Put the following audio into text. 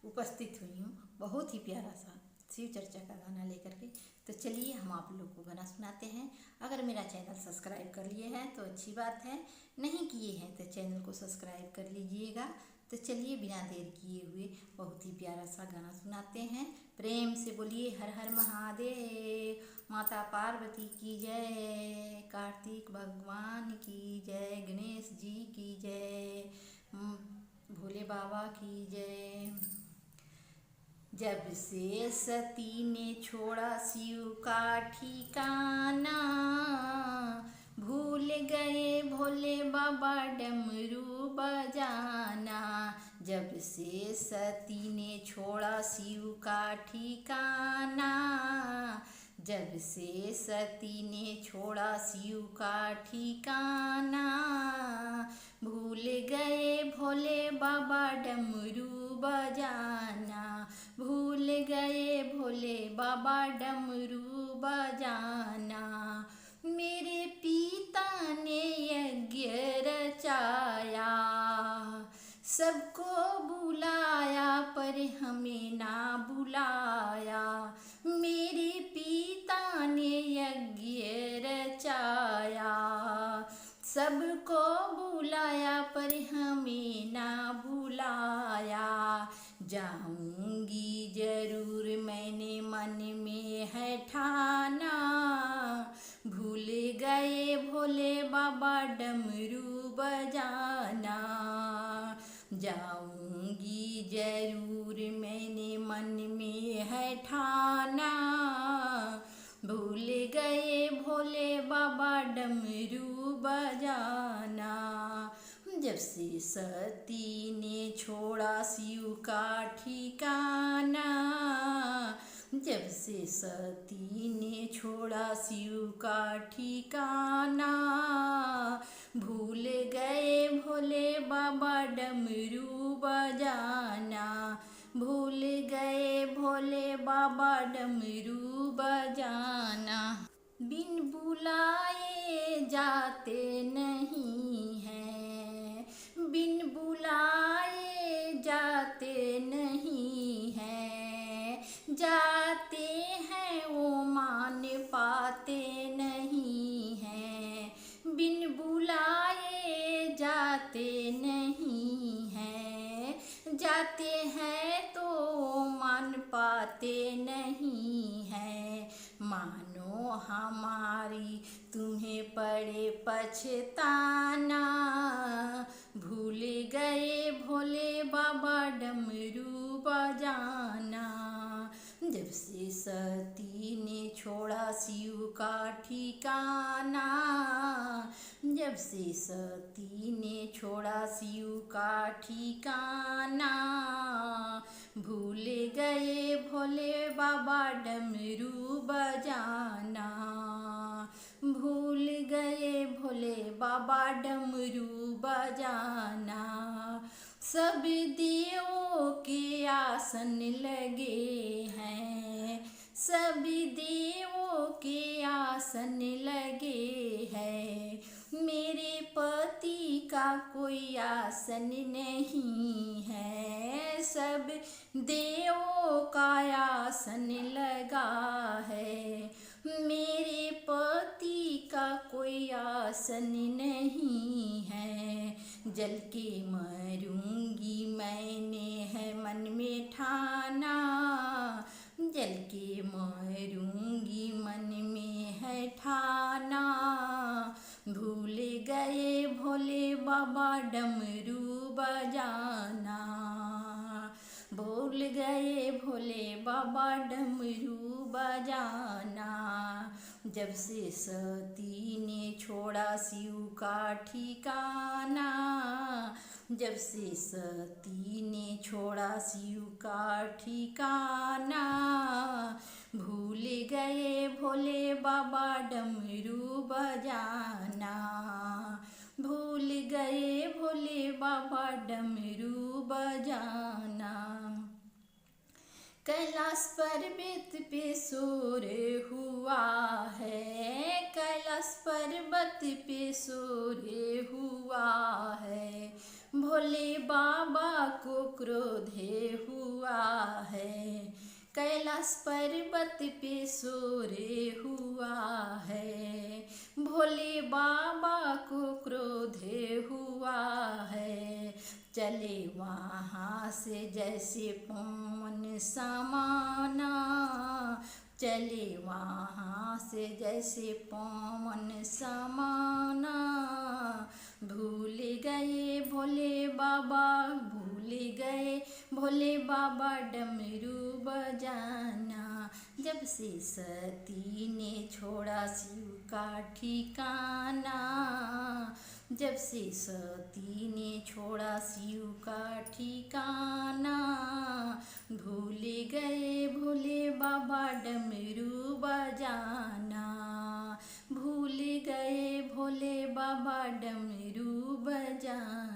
उपस्थित हुई हूँ बहुत ही प्यारा सा शिव चर्चा का गाना लेकर के। तो चलिए हम आप लोग को गाना सुनाते हैं। अगर मेरा चैनल सब्सक्राइब कर लिए हैं तो अच्छी बात है, नहीं किए हैं तो चैनल को सब्सक्राइब कर लीजिएगा। तो चलिए बिना देर किए हुए बहुत ही प्यारा सा गाना सुनाते हैं। प्रेम से बोलिए हर हर महादेव, माता पार्वती की जय, कार्तिक भगवान की जय, गणेश जी की जय, भोले बाबा की जय। जब से सती ने छोड़ा शिव का ठिकाना, भूल गए भोले बाबा डमरू बजाना। जब से सती ने छोड़ा शिव का ठिकाना, जब से सती ने छोड़ा शिव का ठिकाना, भूल गए भोले बाबा डमरू बजाना, भूल गए भोले बाबा डमरू बजाना। मेरे पिता ने यज्ञ रचाया, सबको बुलाया पर हमें ना बुलाया। मेरे पिता ने यज्ञ रचाया, सबको बुलाया पर हमें ना बुलाया। जाऊंगी जरूर मैंने मन में है ठाना, भूल गए भोले बाबा डमरू बजाना। जाऊंगी जरूर मैंने मन में है ठाना, भूल गए भोले बाबा डमरू बजाना। जब से सती ने छोड़ा शिव का ठिकाना, जब से सती ने छोड़ा शिव का ठिकाना, भूल गए भोले बाबा डमरू बजाना, भूल गए भोले बाबा डमरू बजाना। बिन बुलाए जाते नहीं हैं, बिन बुलाए जाते नहीं हैं, जाते हैं वो मान पाते नहीं हैं। बिन बुलाए जाते नहीं हैं, जाते हैं तो मान पाते नहीं हैं। मानो हमारी तुम्हें पड़े पछताना, भूल गए भोले बाबा डमरू बजाना। जब से सती ने छोड़ा शिव का ठिकाना, जब से सती ने छोड़ा शिव का ठिकाना, भूल गए भोले बाबा डमरू बजाना, भूल गए भोले बाबा डमरू बजाना। सब देवों के आसन लगे हैं, सभी देवों के आसन लगे हैं। मेरे पति का कोई आसन नहीं है, सब देवों का आसन लगा है। मेरे पति का कोई आसन नहीं है, जल के मरूंगी मैंने है मन में ठाना, जल के मरूंगी मन में है ठाना। भूल गए भोले बाबा डमरू बजाना, भूल गए भोले बाबा डमरू बजाना। जब से सती ने छोड़ा शिव का ठिकाना, जब से सती ने छोड़ा शिव का ठिकाना, भूल गए भोले बाबा डमरू बजाना, भूल गए भोले बाबा डमरू बजाना। कैलाश पर्वत पे शोर हुआ है, कैलाश पर्वत पे शोर हुआ है। भोले बाबा को क्रोध हुआ है, कैलाश पर्वत पे सोरे हुआ है। भोले बाबा को क्रोध हुआ है, चले वहाँ से जैसे पवन समाना, चले वहाँ से जैसे पवन समाना। भूल गए भोले बाबा, भूल गए भोले बाबा डमरू बजाना। जब से सती ने छोड़ा शिव का ठिकाना, जब से सती ने छोड़ा शिव का ठिकाना। भूल गए भोले बाबा डमरू बजाना, भूल गए भोले बाबा डमरू बजाना।